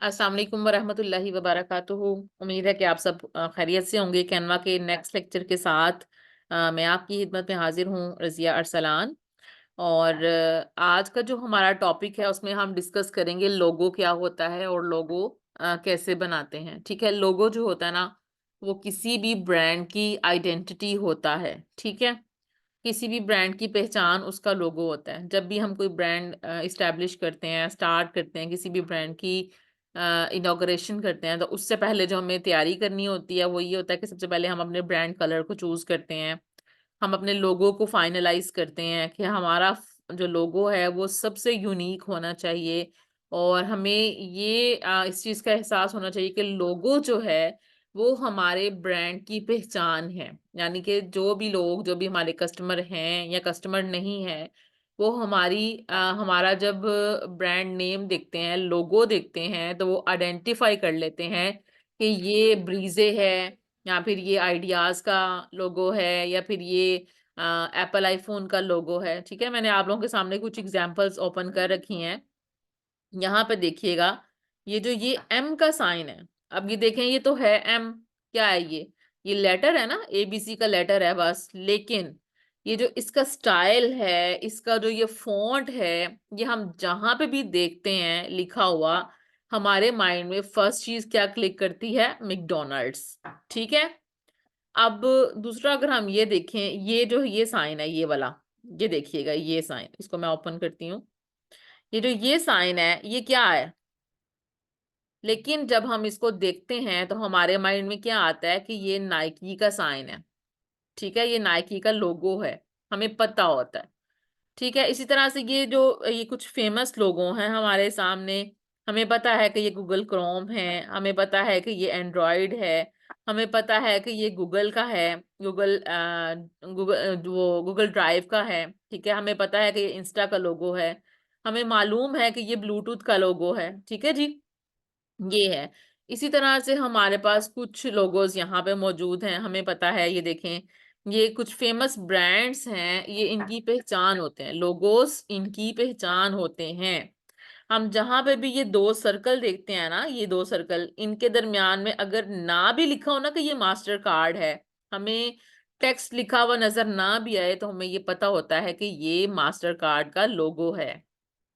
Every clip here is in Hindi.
अस्सलाम वालेकुम वरहमतुल्लाहि वबरकातुहू। उम्मीद है कि आप सब खैरियत से होंगे। कैनवा के नेक्स्ट लेक्चर के साथ मैं आपकी खिदमत में हाजिर हूँ, रज़िया अरसलान। और आज का जो हमारा टॉपिक है उसमें हम डिस्कस करेंगे लोगो क्या होता है और लोगो कैसे बनाते हैं। ठीक है, लोगो जो होता है ना, वो किसी भी ब्रांड की आइडेंटिटी होता है। ठीक है, किसी भी ब्रांड की पहचान उसका लोगो होता है। जब भी हम कोई ब्रांड इस्टेब्लिश करते हैं, स्टार्ट करते हैं, किसी भी ब्रांड की इनॉग्रेशन करते हैं, तो उससे पहले जो हमें तैयारी करनी होती है वो ये होता है कि सबसे पहले हम अपने ब्रांड कलर को चूज करते हैं। हम अपने लोगो को फाइनलाइज करते हैं कि हमारा जो लोगो है वो सबसे यूनिक होना चाहिए। और हमें ये इस चीज़ का एहसास होना चाहिए कि लोगो जो है वो हमारे ब्रांड की पहचान है। यानी कि जो भी लोग, जो भी हमारे कस्टमर हैं या कस्टमर नहीं है, वो हमारा जब ब्रांड नेम देखते हैं, लोगो देखते हैं, तो वो आइडेंटिफाई कर लेते हैं कि ये ब्रीजे है, या फिर ये आइडियाज का लोगो है, या फिर ये एप्पल आईफोन का लोगो है। ठीक है, मैंने आप लोगों के सामने कुछ एग्जांपल्स ओपन कर रखी हैं। यहाँ पे देखिएगा, ये एम का साइन है। अब ये देखें, ये तो है एम। क्या है ये लेटर है ना, एबीसी का लेटर है बस। लेकिन ये जो इसका स्टाइल है, इसका जो ये फॉन्ट है, ये हम जहां पे भी देखते हैं लिखा हुआ, हमारे माइंड में फर्स्ट चीज क्या क्लिक करती है? मैकडोनल्ड्स। ठीक है। अब दूसरा अगर हम ये देखें, ये साइन है, ये वाला, ये देखिएगा, ये साइन, इसको मैं ओपन करती हूँ। ये साइन है, ये क्या है? लेकिन जब हम इसको देखते हैं तो हमारे माइंड में क्या आता है कि ये नाइकी का साइन है। ठीक है, ये नाइकी का लोगो है, हमें पता होता है। ठीक है, इसी तरह से ये कुछ फेमस लोगो हैं हमारे सामने। हमें पता है कि ये गूगल क्रोम है, हमें पता है कि ये एंड्रॉयड है, हमें पता है कि ये गूगल का है, गूगल ड्राइव का है। ठीक है, हमें पता है कि ये इंस्टा का लोगो है, हमें मालूम है कि ये ब्लूटूथ का लोगो है। ठीक है जी, ये है। इसी तरह से हमारे पास कुछ लोगोज यहाँ पे मौजूद हैं, हमें पता है। ये देखें, ये कुछ फेमस ब्रांड्स हैं, ये इनकी पहचान होते हैं, लोगोस इनकी पहचान होते हैं। हम जहां पे भी ये दो सर्कल देखते हैं ना, ये दो सर्कल, इनके दरमियान में अगर ना भी लिखा हो ना कि ये मास्टर कार्ड है, हमें टेक्स्ट लिखा हुआ नजर ना भी आए, तो हमें ये पता होता है कि ये मास्टर कार्ड का लोगो है।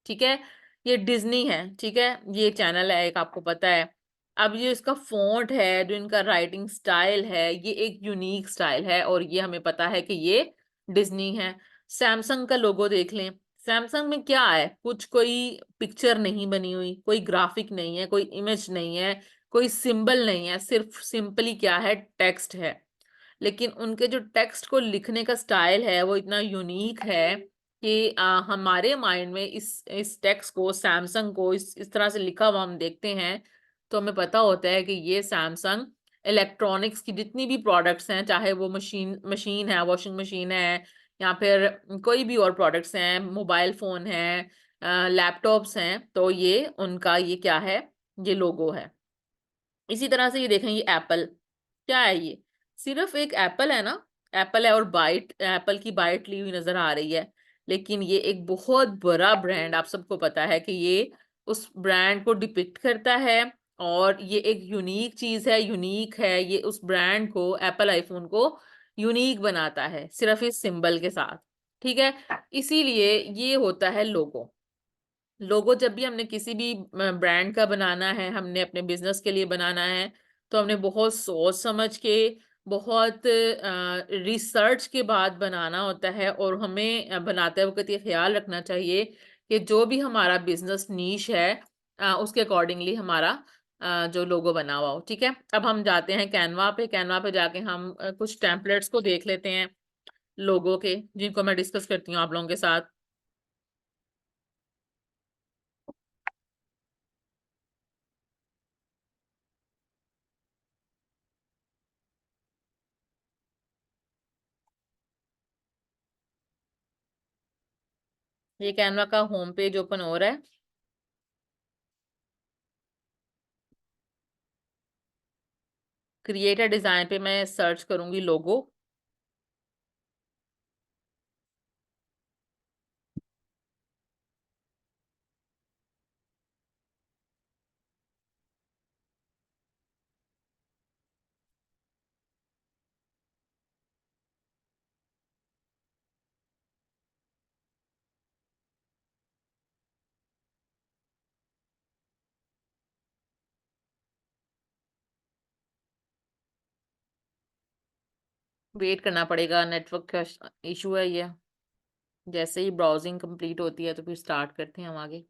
ठीक है, ये डिज्नी है। ठीक है, ये चैनल है एक, आपको पता है। अब ये इसका फॉन्ट है, जो इनका राइटिंग स्टाइल है, ये एक यूनिक स्टाइल है, और ये हमें पता है कि ये डिज्नी है। सैमसंग का लोगो देख लें। सैमसंग में क्या है? कुछ कोई पिक्चर नहीं बनी हुई, कोई ग्राफिक नहीं है, कोई इमेज नहीं है, कोई सिंबल नहीं है, सिर्फ सिंपली क्या है? टेक्स्ट है। लेकिन उनके जो टेक्स्ट को लिखने का स्टाइल है वो इतना यूनिक है कि हमारे माइंड में इस टेक्स्ट को, सैमसंग को इस तरह से लिखा हुआ हम देखते हैं, तो हमें पता होता है कि ये सैमसंग इलेक्ट्रॉनिक्स की जितनी भी प्रोडक्ट्स हैं, चाहे वो मशीन मशीन है, वॉशिंग मशीन है, या फिर कोई भी और प्रोडक्ट्स हैं, मोबाइल फोन है, लैपटॉप्स हैं, तो ये उनका ये क्या है? ये लोगो है। इसी तरह से ये देखें, ये एप्पल। क्या है ये? सिर्फ एक एप्पल है ना, एप्पल है, और बाइट, एप्पल की बाइट ली हुई नजर आ रही है। लेकिन ये एक बहुत बड़ा ब्रांड, आप सबको पता है कि ये उस ब्रांड को डिपिक्ट करता है। और ये एक यूनिक चीज है, यूनिक है, ये उस ब्रांड को, एप्पल आईफोन को यूनिक बनाता है सिर्फ इस सिंबल के साथ। ठीक है, इसीलिए ये होता है लोगो। लोगो जब भी हमने किसी भी ब्रांड का बनाना है, हमने अपने बिजनेस के लिए बनाना है, तो हमने बहुत सोच समझ के, बहुत रिसर्च के बाद बनाना होता है। और हमें बनाते वक्त ये ख्याल रखना चाहिए कि जो भी हमारा बिजनेस नीश है, उसके अकॉर्डिंगली हमारा जो लोगो बना हुआ हो। ठीक है, अब हम जाते हैं कैनवा पे। कैनवा पे जाके हम कुछ टेम्पलेट्स को देख लेते हैं लोगो के, जिनको मैं डिस्कस करती हूँ आप लोगों के साथ। ये कैनवा का होम पेज ओपन हो रहा है। क्रिएटर डिजाइन पे मैं सर्च करूंगी लोगो। वेट करना पड़ेगा, नेटवर्क का इशू है ये। जैसे ही ब्राउजिंग कंप्लीट होती है तो फिर स्टार्ट करते हैं हम आगे।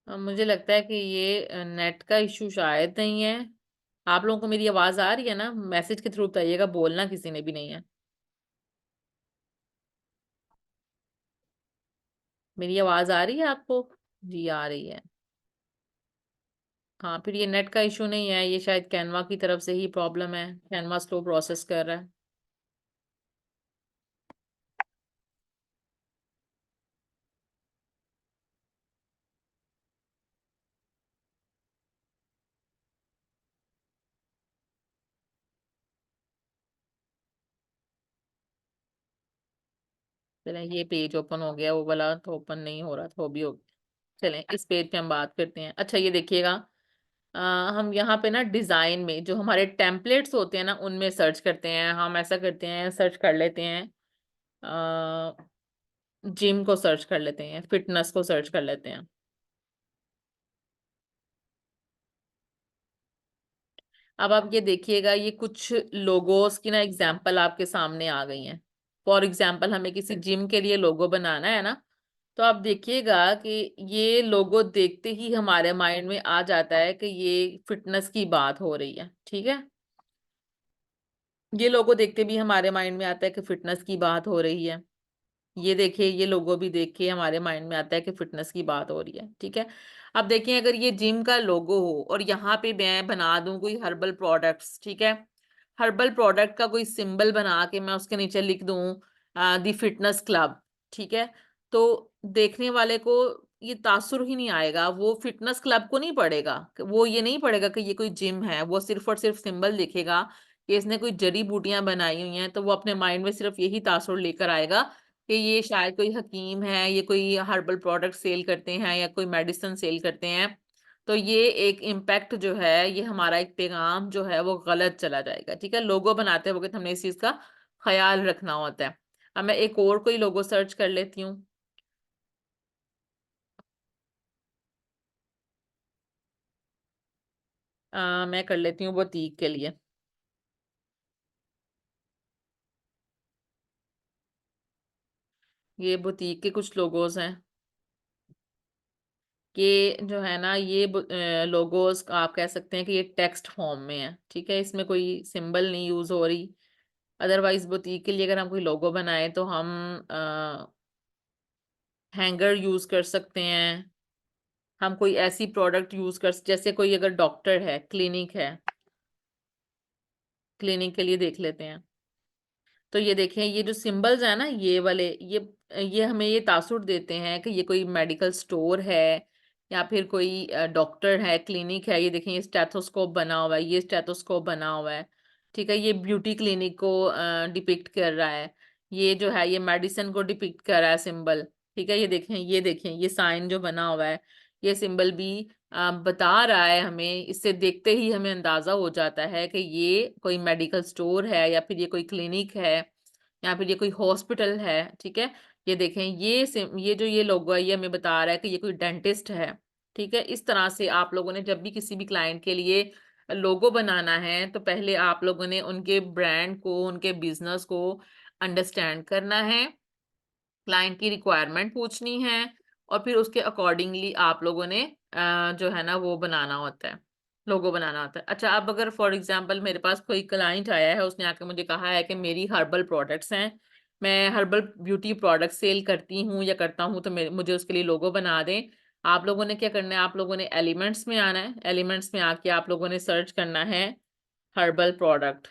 मुझे लगता है कि ये नेट का इशू शायद नहीं है। आप लोगों को मेरी आवाज आ रही है ना? मैसेज के थ्रू बताइएगा, बोलना किसी ने भी नहीं है। मेरी आवाज आ रही है आपको? जी आ रही है। हाँ, फिर ये नेट का इशू नहीं है, ये शायद कैनवा की तरफ से ही प्रॉब्लम है, कैनवा स्लो प्रोसेस कर रहा है। चलें, ये पेज ओपन हो गया, वो वाला तो ओपन नहीं हो रहा था, वो भी हो गया। चलें, इस पेज पे हम बात करते हैं। अच्छा, ये देखिएगा, अ, हम यहाँ पे ना डिजाइन में जो हमारे टेम्पलेट्स होते हैं ना, उनमें सर्च करते हैं। हम ऐसा करते हैं, सर्च कर लेते हैं, जिम को सर्च कर लेते हैं, फिटनेस को सर्च कर लेते हैं। अब आप ये देखिएगा, ये कुछ लोगोस की ना एग्जाम्पल आपके सामने आ गई हैं। फॉर एग्जाम्पल, हमें किसी जिम के लिए लोगो बनाना है ना, तो आप देखिएगा कि ये लोगो देखते ही हमारे माइंड में आ जाता है कि ये फिटनेस की बात हो रही है। ठीक है, ये लोगो देखते भी हमारे माइंड में आता है कि फिटनेस की बात हो रही है। ये देखिए, ये लोगो भी देख के हमारे माइंड में आता है कि फिटनेस की बात हो रही है। ठीक है, अब देखिए, अगर ये जिम का लोगो हो और यहाँ पे मैं बना दूं कोई हर्बल प्रोडक्ट्स, ठीक है, हर्बल प्रोडक्ट का कोई सिंबल बना के मैं उसके नीचे लिख दूं दी फिटनेस क्लब, ठीक है, तो देखने वाले को ये तासुर ही नहीं आएगा, वो फिटनेस क्लब को नहीं पड़ेगा, वो ये नहीं पड़ेगा कि ये कोई जिम है। वो सिर्फ और सिर्फ सिंबल दिखेगा कि इसने कोई जड़ी बूटियां बनाई हुई हैं, तो वो अपने माइंड में सिर्फ यही तासुर लेकर आएगा कि ये शायद कोई हकीम है, ये कोई हर्बल प्रोडक्ट सेल करते हैं या कोई मेडिसिन सेल करते हैं। तो ये एक इम्पैक्ट जो है, ये हमारा एक पैगाम जो है वो गलत चला जाएगा। ठीक है, लोगो बनाते वक्त हमने इस चीज का ख्याल रखना होता है। अब मैं एक और कोई लोगो सर्च कर लेती हूँ। मैं कर लेती हूँ बुटीक के लिए। ये बुटीक के कुछ लोगोज हैं। ये जो है ना, ये लोगोस आप कह सकते हैं कि ये टेक्स्ट फॉर्म में है। ठीक है, इसमें कोई सिंबल नहीं यूज हो रही। अदरवाइज बुटीक के लिए अगर हम कोई लोगो बनाए तो हम हैंगर यूज कर सकते हैं। हम कोई ऐसी प्रोडक्ट यूज कर, जैसे कोई अगर डॉक्टर है, क्लिनिक है, क्लिनिक के लिए देख लेते हैं। तो ये देखें, ये जो सिंबल्स है ना, ये वाले, ये हमें ये तासुर देते हैं कि ये कोई मेडिकल स्टोर है या फिर कोई डॉक्टर है, क्लिनिक है। ये देखें, ये स्टेथोस्कोप बना हुआ है, ये स्टेथोस्कोप बना हुआ है। ठीक है, ये ब्यूटी क्लिनिक को डिपिक्ट कर रहा है। ये जो है, ये मेडिसिन को डिपिक्ट कर रहा है सिंबल। ठीक है, ये देखें ये साइन जो बना हुआ है, ये सिंबल भी बता रहा है हमें। इससे देखते ही हमें अंदाजा हो जाता है कि ये कोई मेडिकल स्टोर है या फिर ये कोई क्लिनिक है या फिर ये कोई हॉस्पिटल है। ठीक है, ये देखें, ये जो ये लोगो है, ये हमें बता रहा है कि ये कोई डेंटिस्ट है। ठीक है, इस तरह से आप लोगों ने जब भी किसी भी क्लाइंट के लिए लोगो बनाना है, तो पहले आप लोगों ने उनके ब्रांड को, उनके बिजनेस को अंडरस्टैंड करना है, क्लाइंट की रिक्वायरमेंट पूछनी है, और फिर उसके अकॉर्डिंगली आप लोगों ने जो है ना वो बनाना होता है, लोगो बनाना होता है। अच्छा, अब अगर फॉर एग्जांपल मेरे पास कोई क्लाइंट आया है, उसने आके मुझे कहा है कि मेरी हर्बल प्रोडक्ट्स हैं, मैं हर्बल ब्यूटी प्रोडक्ट सेल करती हूँ या करता हूँ, तो मुझे उसके लिए लोगो बना दें। आप लोगों ने क्या करना है, आप लोगों ने एलिमेंट्स में आना है, एलिमेंट्स में आके आप लोगों ने सर्च करना है herbal product.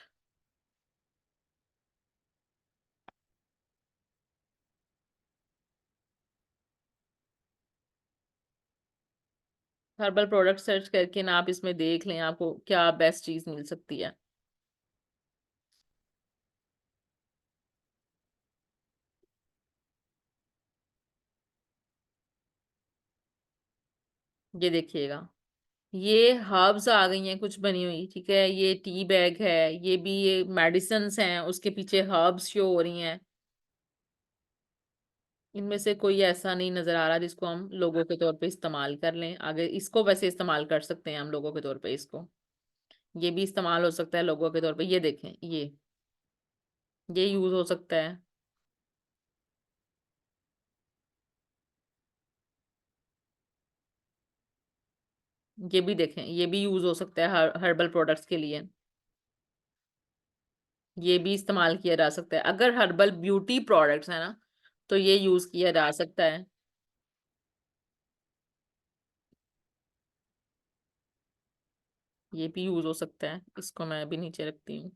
Herbal product search करके ना आप इसमें देख लें आपको क्या बेस्ट चीज मिल सकती है। ये देखिएगा, ये हर्ब्स आ गई हैं कुछ बनी हुई, ठीक है, ये टी बैग है, ये भी ये मेडिसिन्स हैं, उसके पीछे हर्ब्स शो हो रही हैं। इनमें से कोई ऐसा नहीं नजर आ रहा जिसको हम लोगों के तौर पे इस्तेमाल कर लें। आगे इसको वैसे इस्तेमाल कर सकते हैं हम लोगों के तौर पे इसको, ये भी इस्तेमाल हो सकता है लोगों के तौर पे। ये देखें, ये यूज हो सकता है। ये भी देखें, ये भी यूज हो सकता है हर्बल प्रोडक्ट्स के लिए। ये भी इस्तेमाल किया जा सकता है अगर हर्बल ब्यूटी प्रोडक्ट्स है ना, तो ये यूज किया जा सकता है। ये भी यूज हो सकता है, इसको मैं भी नीचे रखती हूँ।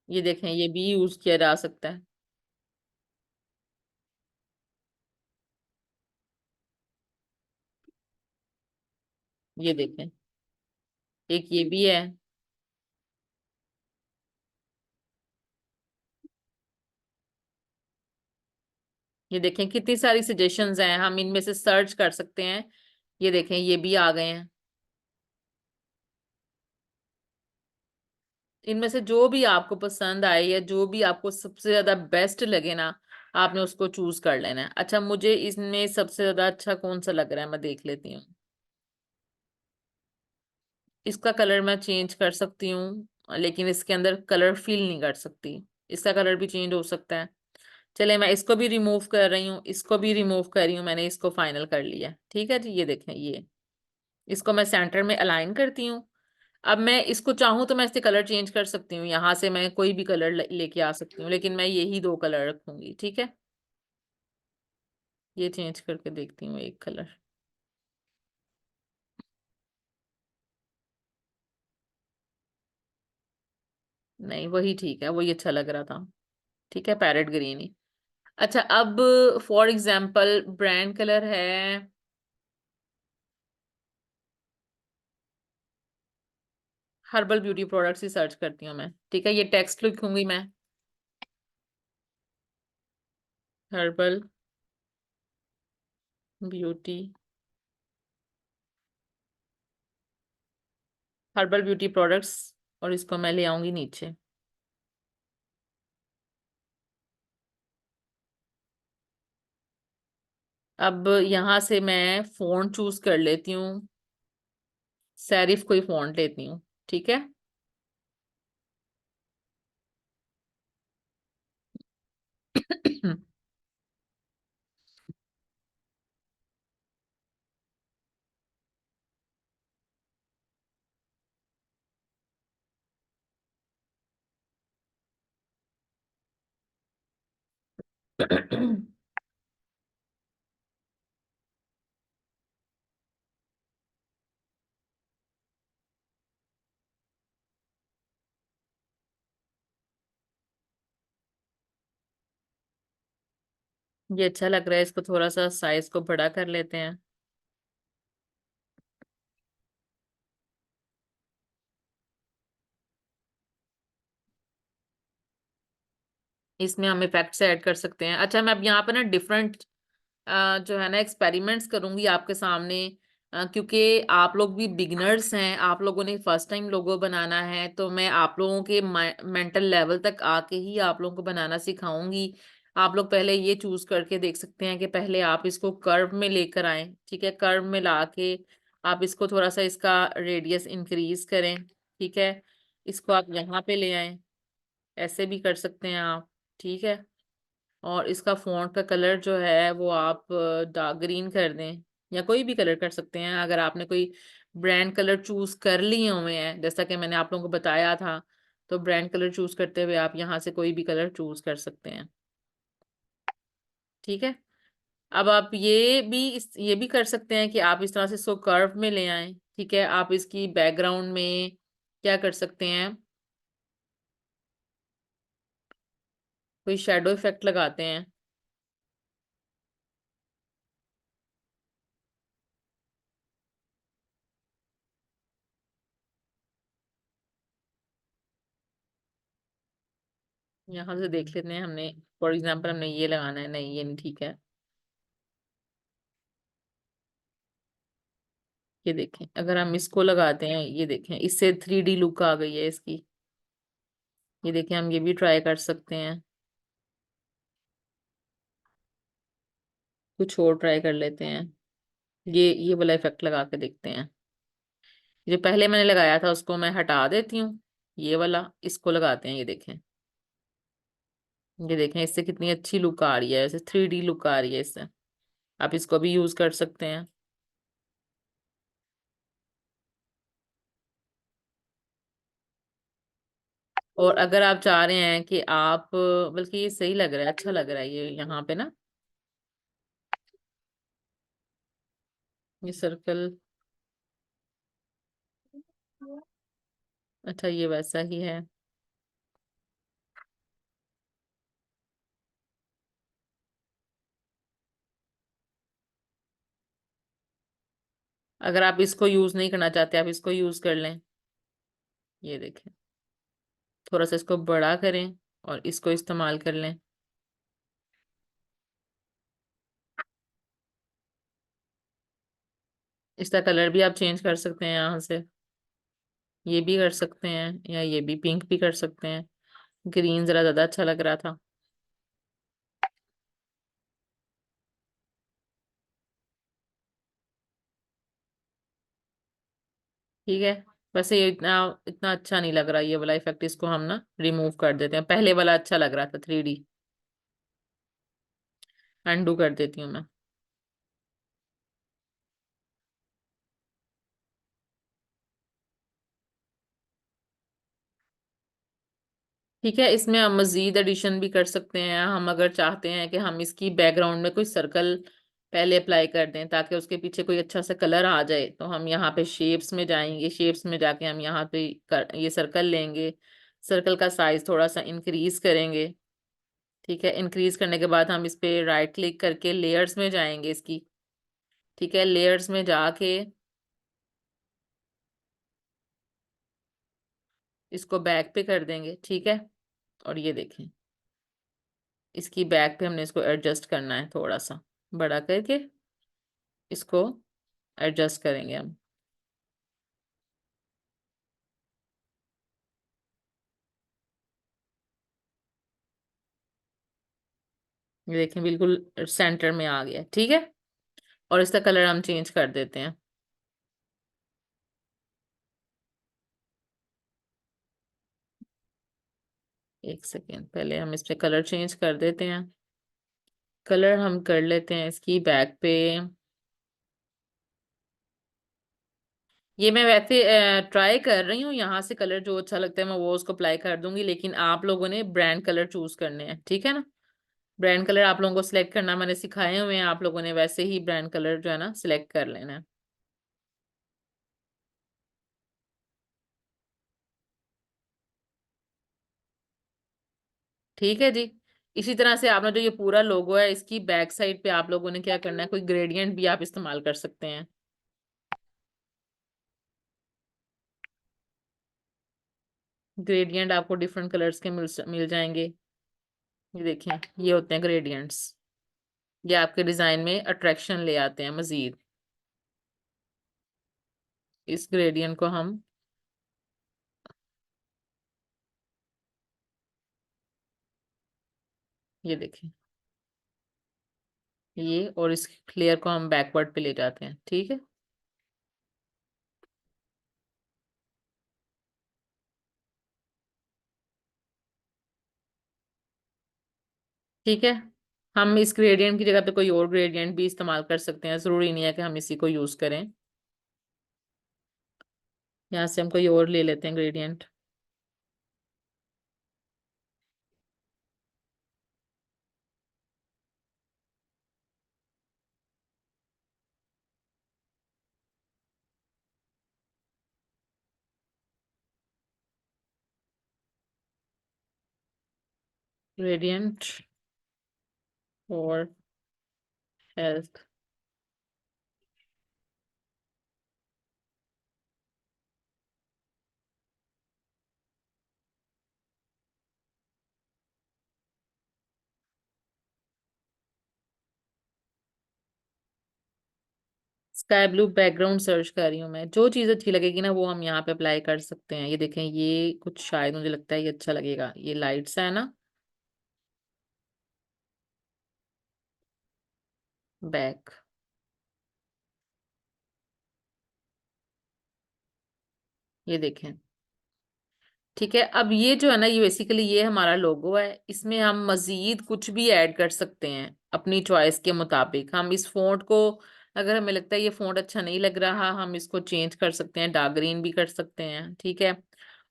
ये देखें, ये भी यूज किया जा सकता है। ये देखें, एक ये भी है। ये देखें कितनी सारी सजेशंस हैं, हम इनमें से सर्च कर सकते हैं। ये देखें, ये भी आ गए हैं। इनमें से जो भी आपको पसंद आए या जो भी आपको सबसे ज्यादा बेस्ट लगे ना, आपने उसको चूज कर लेना है। अच्छा, मुझे इसमें सबसे ज्यादा अच्छा कौन सा लग रहा है, मैं देख लेती हूँ। इसका कलर मैं चेंज कर सकती हूँ, लेकिन इसके अंदर कलर फील नहीं कर सकती। इसका कलर भी चेंज हो सकता है। चले, मैं इसको भी रिमूव कर रही हूँ, इसको भी रिमूव कर रही हूँ, मैंने इसको फाइनल कर लिया। ठीक है जी, ये देखें, ये इसको मैं सेंटर में अलाइन करती हूँ। अब मैं इसको चाहूँ तो मैं इससे कलर चेंज कर सकती हूँ, यहाँ से मैं कोई भी कलर लेके आ सकती हूँ, लेकिन मैं यही दो कलर रखूंगी। ठीक है, ये चेंज करके देखती हूँ एक कलर। नहीं, वही ठीक है, वही अच्छा लग रहा था। ठीक है, पैरेट ग्रीन ही। अच्छा, अब फॉर एग्जाम्पल ब्रांड कलर है, हर्बल ब्यूटी प्रोडक्ट्स ही सर्च करती हूँ मैं। ठीक है, ये टेक्स्ट लिखूंगी मैं, herbal beauty, herbal beauty products, और इसको मैं ले आऊंगी नीचे। अब यहाँ से मैं फोन चूज कर लेती हूँ, सेरिफ कोई फॉन्ट लेती हूँ। ठीक है। ये अच्छा लग रहा है, इसको थोड़ा सा साइज को बड़ा कर लेते हैं। इसमें हम इफेक्ट्स ऐड कर सकते हैं। अच्छा, मैं अब यहाँ पे ना डिफरेंट जो है ना एक्सपेरिमेंट्स करूंगी आपके सामने, क्योंकि आप लोग भी बिगिनर्स हैं, आप लोगों ने फर्स्ट टाइम लोगो बनाना है, तो मैं आप लोगों के मेंटल लेवल तक आके ही आप लोगों को बनाना सिखाऊंगी। आप लोग पहले ये चूज करके देख सकते हैं कि पहले आप इसको कर्व में लेकर आए। ठीक है, कर्व में लाके आप इसको थोड़ा सा इसका रेडियस इंक्रीज करें। ठीक है, इसको आप यहाँ पे ले आए, ऐसे भी कर सकते हैं आप। ठीक है, और इसका फॉन्ट का कलर जो है वो आप डार्क ग्रीन कर दें, या कोई भी कलर कर सकते हैं। अगर आपने कोई ब्रांड कलर चूज कर लिए हुए हैं, जैसा कि मैंने आप लोगों को बताया था, तो ब्रांड कलर चूज करते हुए आप यहाँ से कोई भी कलर चूज कर सकते हैं। ठीक है, अब आप ये भी कर सकते हैं कि आप इस तरह से इसको कर्व में ले आएं। ठीक है, आप इसकी बैकग्राउंड में क्या कर सकते हैं, कोई शेडो इफेक्ट लगाते हैं। यहाँ से देख लेते हैं, हमने फॉर एग्जाम्पल हमने ये लगाना है, नहीं ये नहीं ठीक है। ये देखें, अगर हम इसको लगाते हैं, ये देखें इससे 3D लुक आ गई है इसकी। ये देखें, हम ये भी ट्राई कर सकते हैं, कुछ और ट्राई कर लेते हैं। ये वाला इफेक्ट लगा के देखते हैं। जो पहले मैंने लगाया था उसको मैं हटा देती हूँ, ये वाला इसको लगाते हैं। ये देखें, ये देखें इससे कितनी अच्छी लुक आ रही है, ऐसे 3D लुक आ रही है इससे। आप इसको भी यूज कर सकते हैं। और अगर आप चाह रहे हैं कि आप, बल्कि ये सही लग रहा है, अच्छा लग रहा है ये यहाँ पे ना, ये सर्कल। अच्छा, ये वैसा ही है। अगर आप इसको यूज नहीं करना चाहते, आप इसको यूज कर लें। ये देखें, थोड़ा सा इसको बड़ा करें और इसको इस्तेमाल कर लें। इसका कलर भी आप चेंज कर सकते हैं यहाँ से। ये भी कर सकते हैं, या ये भी पिंक भी कर सकते हैं। ग्रीन जरा ज्यादा अच्छा लग रहा था। ठीक है। वैसे ये इतना इतना अच्छा नहीं लग रहा ये वाला इफेक्ट, इसको हम ना रिमूव कर देते हैं। पहले वाला अच्छा लग रहा था 3D। अनडू कर देती हूँ मैं। ठीक है, इसमें हम मजीद एडिशन भी कर सकते हैं। हम अगर चाहते हैं कि हम इसकी बैकग्राउंड में कोई सर्कल पहले अप्लाई कर दें ताकि उसके पीछे कोई अच्छा सा कलर आ जाए, तो हम यहाँ पे शेप्स में जाएंगे। शेप्स में जाके हम यहाँ पे ये सर्कल लेंगे। सर्कल का साइज थोड़ा सा इंक्रीज करेंगे। ठीक है, इंक्रीज करने के बाद हम इस पे राइट क्लिक करके लेयर्स में जाएंगे इसकी। ठीक है, लेयर्स में जाके इसको बैक पे कर देंगे। ठीक है, और ये देखें, इसकी बैक पे हमने इसको एडजस्ट करना है, थोड़ा सा बड़ा करके इसको एडजस्ट करेंगे हम। ये देखें, बिल्कुल सेंटर में आ गया। ठीक है, और इसका कलर हम चेंज कर देते हैं। एक सेकेंड, पहले हम इस पे कलर चेंज कर देते हैं। कलर हम कर लेते हैं इसकी बैक पे। ये मैं वैसे ट्राई कर रही हूँ, यहाँ से कलर जो अच्छा लगता है मैं वो उसको अप्लाई कर दूंगी, लेकिन आप लोगों ने ब्रांड कलर चूज करने हैं। ठीक है ना, ब्रांड कलर आप लोगों को सिलेक्ट करना मैंने सिखाए हुए हैं, आप लोगों ने वैसे ही ब्रांड कलर जो है ना सिलेक्ट कर लेना है। ठीक है जी। इसी तरह से आपने जो ये पूरा लोगो है, इसकी बैक साइड पे आप लोगों ने क्या करना है, कोई ग्रेडियंट भी आप इस्तेमाल कर सकते हैं। ग्रेडियंट आपको डिफरेंट कलर्स के मिल जाएंगे। ये देखें, ये होते हैं ग्रेडियंट्स। ये आपके डिजाइन में अट्रैक्शन ले आते हैं मजीद। इस ग्रेडियंट को हम, ये देखें, ये और इस लेयर को हम बैकवर्ड पे ले जाते हैं। ठीक है। ठीक है, हम इस ग्रेडियंट की जगह पे कोई और ग्रेडियंट भी इस्तेमाल कर सकते हैं, जरूरी नहीं है कि हम इसी को यूज करें। यहाँ से हम कोई और ले लेते हैं gradient. Radiant for health. Sky blue background search कर रही हूँ मैं, जो चीज़ अच्छी लगेगी ना वो हम यहाँ पे अप्लाई कर सकते हैं। ये देखें, ये कुछ शायद मुझे लगता है ये अच्छा लगेगा, ये लाइट्स है ना। बैक, ये देखें। ठीक है, अब ये जो है ना, ये बेसिकली ये हमारा लोगो है। इसमें हम मजीद कुछ भी ऐड कर सकते हैं अपनी चॉइस के मुताबिक। हम इस फॉन्ट को, अगर हमें लगता है ये फॉन्ट अच्छा नहीं लग रहा, हम इसको चेंज कर सकते हैं, डार्क ग्रीन भी कर सकते हैं। ठीक है।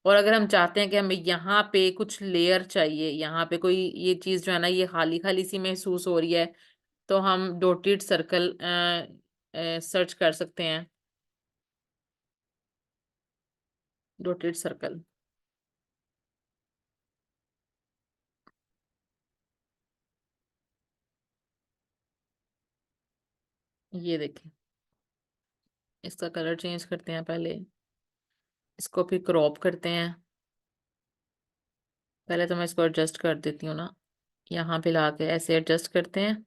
और अगर हम चाहते हैं कि हमें यहाँ पे कुछ लेयर चाहिए, यहाँ पे कोई ये चीज़ जो है ना ये खाली खाली सी महसूस हो रही है, तो हम डॉटेड सर्कल सर्च कर सकते हैं। डॉटेड सर्कल, ये देखें। इसका कलर चेंज करते हैं पहले, इसको फिर क्रॉप करते हैं। पहले तो मैं इसको एडजस्ट कर देती हूँ ना, यहाँ पे ला के ऐसे एडजस्ट करते हैं।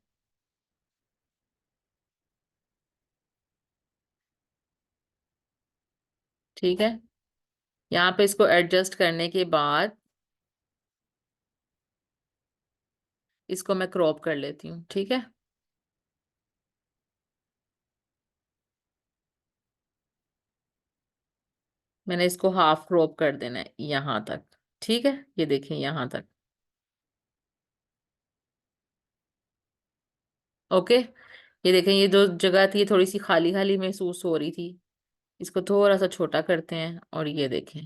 ठीक है, यहाँ पे इसको एडजस्ट करने के बाद इसको मैं क्रॉप कर लेती हूँ। ठीक है, मैंने इसको हाफ क्रॉप कर देना है यहाँ तक। ठीक है, ये देखें यहाँ तक। ओके, ये देखें, ये जो जगह थी थोड़ी सी खाली खाली महसूस हो रही थी, इसको थोड़ा सा छोटा करते हैं और ये देखें।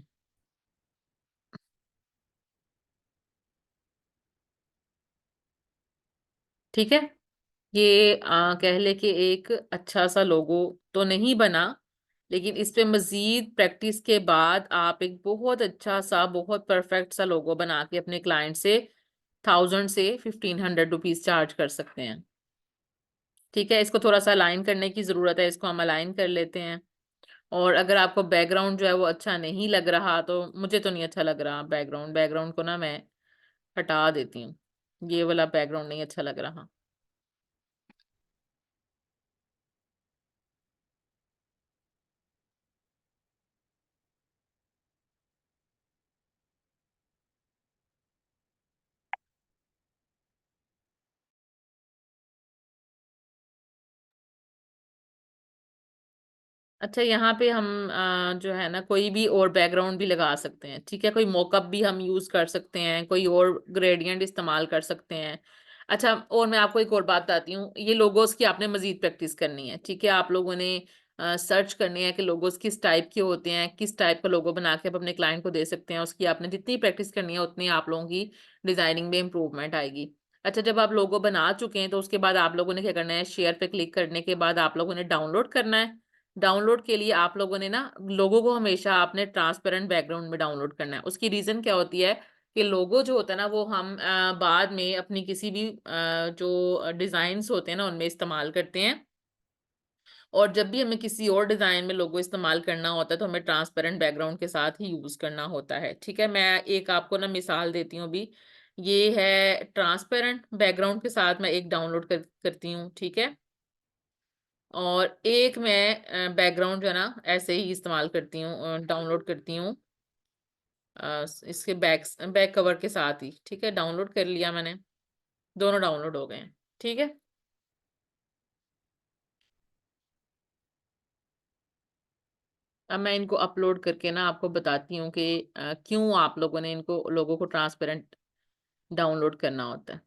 ठीक है, ये कह ले कि एक अच्छा सा लोगो तो नहीं बना, लेकिन इस पे मजीद प्रैक्टिस के बाद आप एक बहुत अच्छा सा, बहुत परफेक्ट सा लोगो बना के अपने क्लाइंट से 1000 से 1500 रुपीज चार्ज कर सकते हैं। ठीक है, इसको थोड़ा सा अलाइन करने की जरूरत है, इसको हम अलाइन कर लेते हैं। और अगर आपको बैकग्राउंड जो है वो अच्छा नहीं लग रहा, तो मुझे तो नहीं अच्छा लग रहा बैकग्राउंड, बैकग्राउंड को ना मैं हटा देती हूँ। ये वाला बैकग्राउंड नहीं अच्छा लग रहा। अच्छा, यहाँ पे हम जो है ना कोई भी और बैकग्राउंड भी लगा सकते हैं। ठीक है, कोई मॉकअप भी हम यूज कर सकते हैं, कोई और ग्रेडियंट इस्तेमाल कर सकते हैं। अच्छा, और मैं आपको एक और बात बताती हूँ, ये लोगोस की आपने मजीद प्रैक्टिस करनी है। ठीक है, आप लोगों ने सर्च करनी है कि लोगोस किस टाइप के होते हैं, किस टाइप का लोगो बना के आप अपने क्लाइंट को दे सकते हैं। उसकी आपने जितनी प्रैक्टिस करनी है उतनी आप लोगों की डिजाइनिंग में इम्प्रूवमेंट आएगी। अच्छा, जब आप लोगो बना चुके हैं तो उसके बाद आप लोगों ने क्या करना है, शेयर पे क्लिक करने के बाद आप लोगों ने डाउनलोड करना है। डाउनलोड के लिए आप लोगों ने ना लोगो को हमेशा आपने ट्रांसपेरेंट बैकग्राउंड में डाउनलोड करना है। उसकी रीजन क्या होती है कि लोगो जो होता है ना वो हम बाद में अपनी किसी भी जो डिजाइन्स होते हैं ना उनमें इस्तेमाल करते हैं। और जब भी हमें किसी और डिजाइन में लोगो इस्तेमाल करना होता है तो हमें ट्रांसपेरेंट बैकग्राउंड के साथ ही यूज करना होता है। ठीक है, मैं एक आपको ना मिसाल देती हूँ अभी। ये है ट्रांसपेरेंट बैकग्राउंड के साथ मैं एक डाउनलोड करती हूँ। ठीक है, और एक मैं बैकग्राउंड जो है ना ऐसे ही इस्तेमाल करती हूँ, डाउनलोड करती हूँ इसके बैक कवर के साथ ही। ठीक है, डाउनलोड कर लिया मैंने, दोनों डाउनलोड हो गए हैं। ठीक है, अब मैं इनको अपलोड करके ना आपको बताती हूँ कि क्यों आप लोगों ने इनको लोगों को ट्रांसपेरेंट डाउनलोड करना होता है।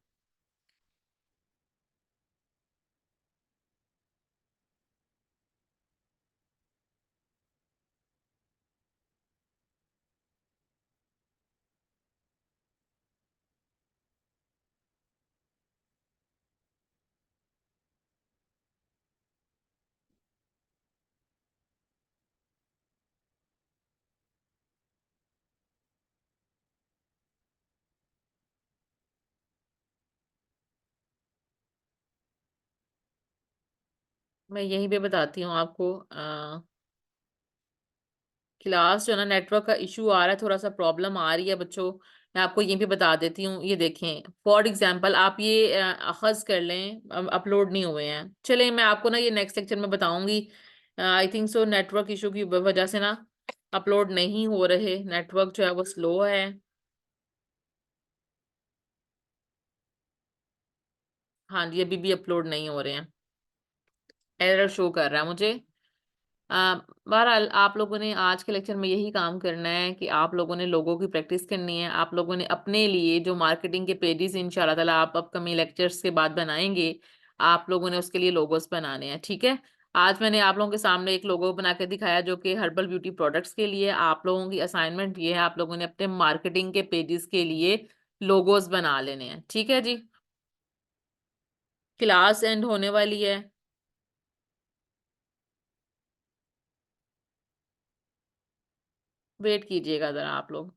मैं यहीं पे बताती हूँ आपको। क्लास जो है ना, नेटवर्क का इशू आ रहा है, थोड़ा सा प्रॉब्लम आ रही है बच्चों। मैं आपको यहीं पे बता देती हूँ। ये देखें, फॉर एग्जांपल आप ये अखज़ कर लें, अपलोड नहीं हुए हैं। चलें, मैं आपको ना ये नेक्स्ट लेक्चर में बताऊंगी। I think so network issue की वजह से ना अपलोड नहीं हो रहे, नेटवर्क जो है वो स्लो है। हाँ जी, अभी भी अपलोड नहीं हो रहे हैं, एरर शो कर रहा है मुझे। आ, बहरहाल आप लोगों ने आज के लेक्चर में यही काम करना है कि आप लोगों ने लोगों की प्रैक्टिस करनी है। आप लोगों ने अपने लिए जो मार्केटिंग के पेजेस इंशाल्लाह ताला आप अपकमिंग लेक्चर्स के बाद बनाएंगे, आप लोगों ने उसके लिए लोगोस बनाने हैं, ठीक है। आज मैंने आप लोगों के सामने एक लोगो बना के दिखाया जो कि हर्बल ब्यूटी प्रोडक्ट्स के लिए। आप लोगों की असाइनमेंट ये है, आप लोगों ने अपने मार्केटिंग के पेजेस के लिए लोगोस बना लेने हैं, ठीक है जी। क्लास एंड होने वाली है। वेट कीजिएगा जरा आप लोग।